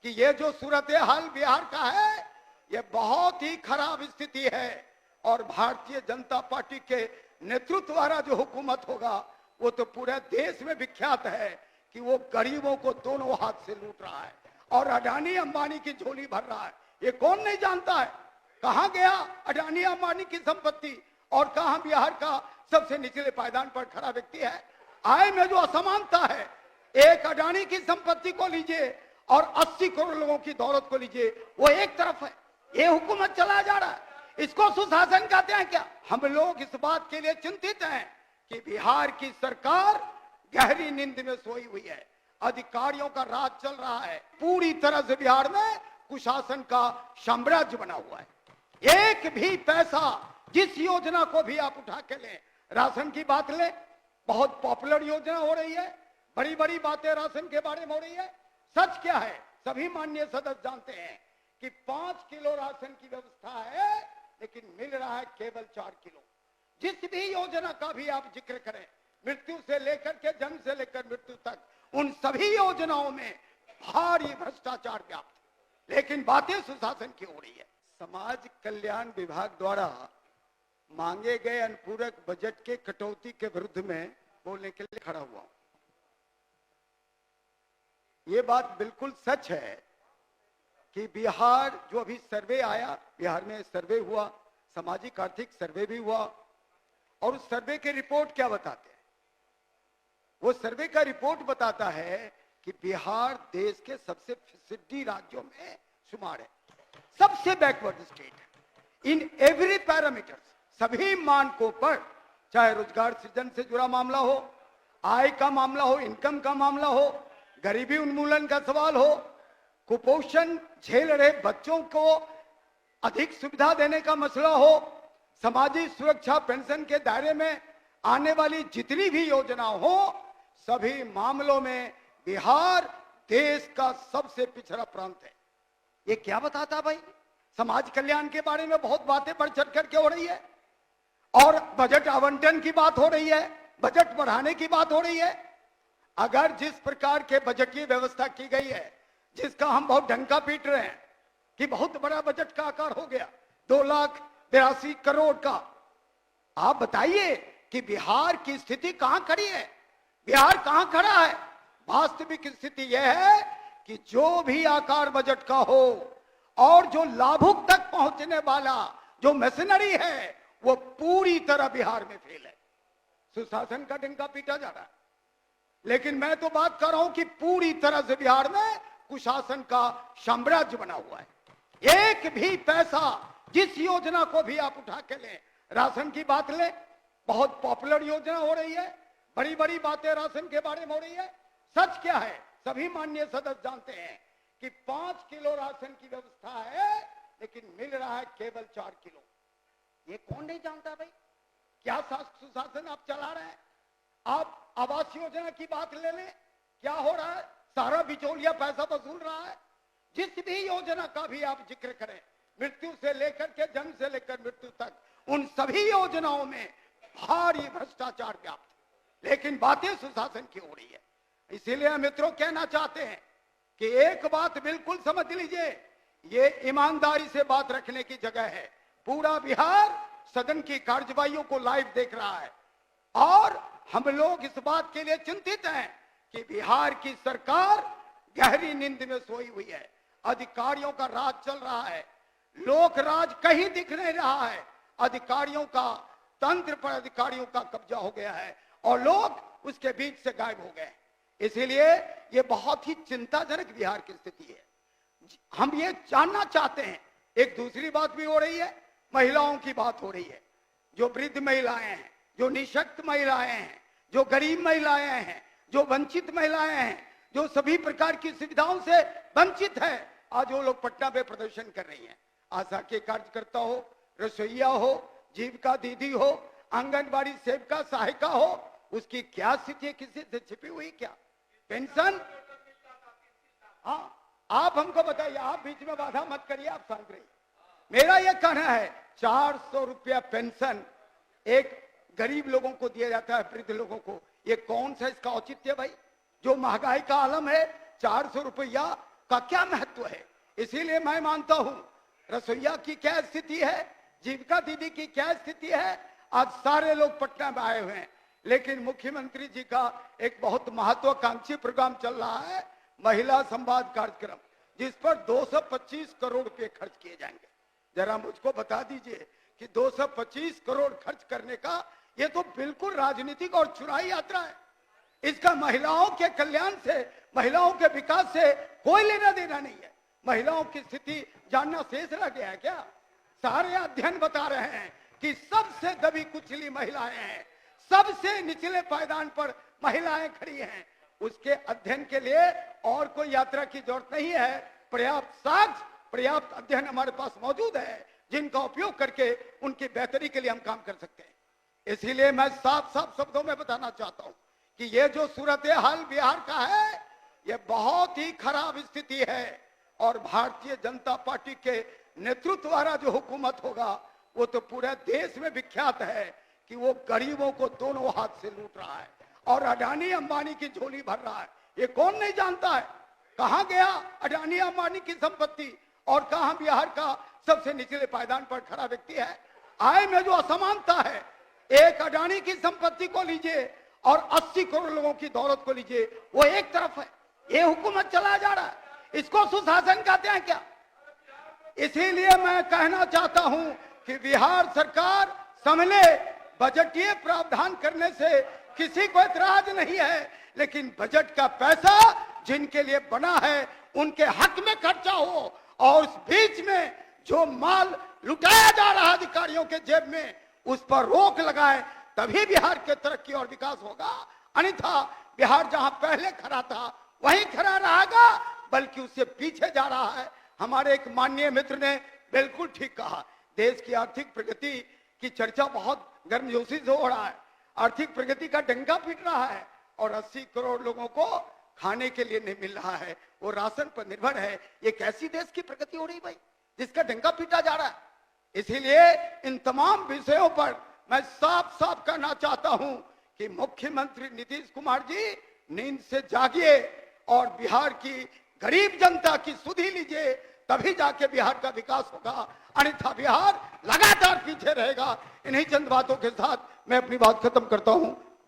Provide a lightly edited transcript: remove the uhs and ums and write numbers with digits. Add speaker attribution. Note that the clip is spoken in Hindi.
Speaker 1: कि ये जो सूरत हाल बिहार का है, ये बहुत ही खराब स्थिति है और भारतीय जनता पार्टी के नेतृत्व वाला जो हुकूमत होगा वो तो पूरे देश में विख्यात है कि वो गरीबों को दोनों हाथ से लूट रहा है और अडानी अंबानी की झोली भर रहा है। ये कौन नहीं जानता है? कहां गया अडानी अंबानी की संपत्ति और कहां बिहार का सबसे निचले पायदान पर खड़ा व्यक्ति है? आय में जो असमानता है, एक अडानी की संपत्ति को लीजिए और 80 करोड़ लोगों की दौलत को लीजिए, वो एक तरफ है। ये हुकूमत चला जा रहा है, इसको सुशासन कहते हैं क्या? हम लोग इस बात के लिए चिंतित हैं कि बिहार की सरकार गहरी नींद में सोई हुई है, अधिकारियों का राज चल रहा है, पूरी तरह से बिहार में कुशासन का साम्राज्य बना हुआ है। एक भी पैसा जिस योजना को भी आप उठा के लें, राशन की बात लें, बहुत पॉपुलर योजना हो रही है, बड़ी बड़ी बातें राशन के बारे में हो रही है। सच क्या है? सभी माननीय सदस्य जानते हैं कि 5 किलो राशन की व्यवस्था है, लेकिन मिल रहा है केवल 4 किलो। जिस भी योजना का भी आप जिक्र करें, मृत्यु से लेकर के जन्म से लेकर मृत्यु तक, उन सभी योजनाओं में भारी भ्रष्टाचार व्याप्त, लेकिन बातें सुशासन की हो रही है। समाज कल्याण विभाग द्वारा मांगे गए अनुपूरक बजट के कटौती के विरुद्ध में बोलने के लिए खड़ा हुआ हूं। ये बात बिल्कुल सच है कि बिहार जो अभी सर्वे आया, बिहार में सर्वे हुआ, सामाजिक आर्थिक सर्वे भी हुआ, और उस सर्वे के रिपोर्ट क्या बताते हैं? वो सर्वे का रिपोर्ट बताता है कि बिहार देश के सबसे पिछड़े राज्यों में शुमार है, सबसे बैकवर्ड स्टेट है इन एवरी पैरामीटर, सभी मानकों पर, चाहे रोजगार सृजन से जुड़ा मामला हो, आय का मामला हो, इनकम का मामला हो, गरीबी उन्मूलन का सवाल हो, कुपोषण झेल रहे बच्चों को अधिक सुविधा देने का मसला हो, सामाजिक सुरक्षा पेंशन के दायरे में आने वाली जितनी भी योजना हो, सभी मामलों में बिहार देश का सबसे पिछड़ा प्रांत है। ये क्या बताता भाई? समाज कल्याण के बारे में बहुत बातें बढ़ चढ़ करके हो रही है और बजट आवंटन की बात हो रही है, बजट बढ़ाने की बात हो रही है। अगर जिस प्रकार के बजटीय व्यवस्था की गई है, जिसका हम बहुत डंका पीट रहे हैं कि बहुत बड़ा बजट का आकार हो गया, 2,82 करोड़ का, आप बताइए कि बिहार की स्थिति कहां खड़ी है? बिहार कहां खड़ा है? वास्तविक स्थिति यह है कि जो भी आकार बजट का हो और जो लाभुक तक पहुंचने वाला जो मशीनरी है, वो पूरी तरह बिहार में फेल है। सुशासन का डंका पीटा जा रहा है, लेकिन मैं तो बात कर रहा हूं कि पूरी तरह से बिहार में कुशासन का साम्राज्य बना हुआ है। एक भी पैसा जिस योजना को भी आप उठा के लें, राशन की बात लें, बहुत पॉपुलर योजना हो रही है, बड़ी बड़ी बातें राशन के बारे में हो रही है। सच क्या है? सभी माननीय सदस्य जानते हैं कि 5 किलो राशन की व्यवस्था है, लेकिन मिल रहा है केवल 4 किलो। ये कौन नहीं जानता भाई? क्या सुशासन आप चला रहे हैं? आप आवास योजना की बात ले लें, क्या हो रहा है? सारा बिचौलिया पैसा वसूल रहा है। जिस भी योजना का भी आप जिक्र करें, मृत्यु से लेकर के जन्म से लेकर मृत्यु तक, उन सभी योजनाओं में भारी भ्रष्टाचार व्याप्त, लेकिन बातें सुशासन की हो रही है। इसीलिए मित्रों कहना चाहते हैं कि एक बात बिल्कुल समझ लीजिए, ये ईमानदारी से बात रखने की जगह है। पूरा बिहार सदन की कार्यवाहियों को लाइव देख रहा है और हम लोग इस बात के लिए चिंतित हैं कि बिहार की सरकार गहरी नींद में सोई हुई है, अधिकारियों का राज चल रहा है, लोक राज कहीं दिख नहीं रहा है, अधिकारियों का, तंत्र पर अधिकारियों का कब्जा हो गया है और लोग उसके बीच से गायब हो गए। इसीलिए ये बहुत ही चिंताजनक बिहार की स्थिति है। हम ये जानना चाहते हैं, एक दूसरी बात भी हो रही है, महिलाओं की बात हो रही है। जो वृद्ध महिलाएं हैं, जो निशक्त महिलाएं हैं, जो गरीब महिलाएं हैं, जो वंचित महिलाएं हैं, जो सभी प्रकार की सुविधाओं से वंचित है, आज वो लोग पटना पे प्रदर्शन कर रही हैं। आशा के कार्यकर्ता हो, रसोईया हो, जीविका दीदी हो, आंगनबाड़ी सेविका सहायिका हो, उसकी क्या स्थिति है? किसी से छिपी हुई क्या? पेंशन? हाँ, आप हमको बताइए, आप बीच में बाधा मत करिए, आप शांत रहिए। मेरा यह कहना है 400 रुपया पेंशन एक गरीब लोगों को दिया जाता है, वृद्ध लोगों को, ये कौन सा इसका औचित्य भाई? जो महंगाई का आलम है, 400 रुपया का क्या महत्व है। इसीलिए मैं मानता हूं रसोईया की क्या स्थिति है, जीविका दीदी की क्या स्थिति है। आज सारे लोग पटना में आए हुए हैं, लेकिन मुख्यमंत्री जी का एक बहुत महत्वाकांक्षी प्रोग्राम चल रहा है, महिला संवाद कार्यक्रम, जिस पर 225 करोड़ रुपए खर्च किए जाएंगे। जरा मुझको बता दीजिए कि 225 करोड़ खर्च करने का ये तो बिल्कुल राजनीतिक और चुनावी यात्रा है। इसका महिलाओं के कल्याण से, महिलाओं के विकास से कोई लेना देना नहीं है। महिलाओं की स्थिति जानना शेष रह गया है क्या? सारे अध्ययन बता रहे हैं कि सबसे दबी कुचली महिलाएं हैं, सबसे निचले पायदान पर महिलाएं खड़ी हैं। उसके अध्ययन के लिए और कोई यात्रा की जरूरत नहीं है। पर्याप्त साक्ष्य, पर्याप्त अध्ययन हमारे पास मौजूद है, जिनका उपयोग करके उनकी बेहतरी के लिए हम काम कर सकते हैं। इसीलिए मैं साफ साफ शब्दों में बताना चाहता हूं कि ये जो सूरत हाल बिहार का है, ये बहुत ही खराब स्थिति है। और भारतीय जनता पार्टी के नेतृत्व वाला जो हुकूमत होगा, वो तो पूरे देश में विख्यात है कि वो गरीबों को दोनों हाथ से लूट रहा है और अडानी अंबानी की झोली भर रहा है। ये कौन नहीं जानता है? कहां गया अडानी अंबानी की संपत्ति और कहां बिहार का सबसे निचले पायदान पर खड़ा व्यक्ति है। आय में जो असमानता है, एक अडानी की संपत्ति को लीजिए और 80 करोड़ लोगों की दौलत को लीजिए, वो एक तरफ है। ये हुकूमत चला जा रहा है, इसको सुशासन कहते हैं क्या? इसीलिए मैं कहना चाहता हूं कि बिहार सरकार समझे, बजटीय प्रावधान करने से किसी को एतराज नहीं है, लेकिन बजट का पैसा जिनके लिए बना है उनके हक में खर्चा हो और उस बीच में जो माल लुटाया जा रहा है अधिकारियों के जेब में, उस पर रोक लगाए, तभी बिहार के तरक्की और विकास होगा। अन्यथा बिहार जहां पहले खड़ा था वहीं खड़ा रहेगा, बल्कि उससे पीछे जा रहा है। हमारे एक माननीय मित्र ने बिल्कुल ठीक कहा, देश की आर्थिक प्रगति की चर्चा बहुत गर्मजोशी से हो रहा है, आर्थिक प्रगति का डंका पीट रहा है और 80 करोड़ लोगों को खाने के लिए नहीं मिल रहा है, वो राशन पर निर्भर है। ये कैसी देश की प्रगति हो रही भाई, जिसका डंका पीटा जा रहा है? इसीलिए इन तमाम विषयों पर मैं साफ साफ कहना चाहता हूं कि मुख्यमंत्री नीतीश कुमार जी नींद से जागिए और बिहार की गरीब जनता की सुधि लीजिए, तभी जाके बिहार का विकास होगा। अन्यथा बिहार लगातार पीछे रहेगा। इन्हीं चंद बातों के साथ मैं अपनी बात खत्म करता हूं।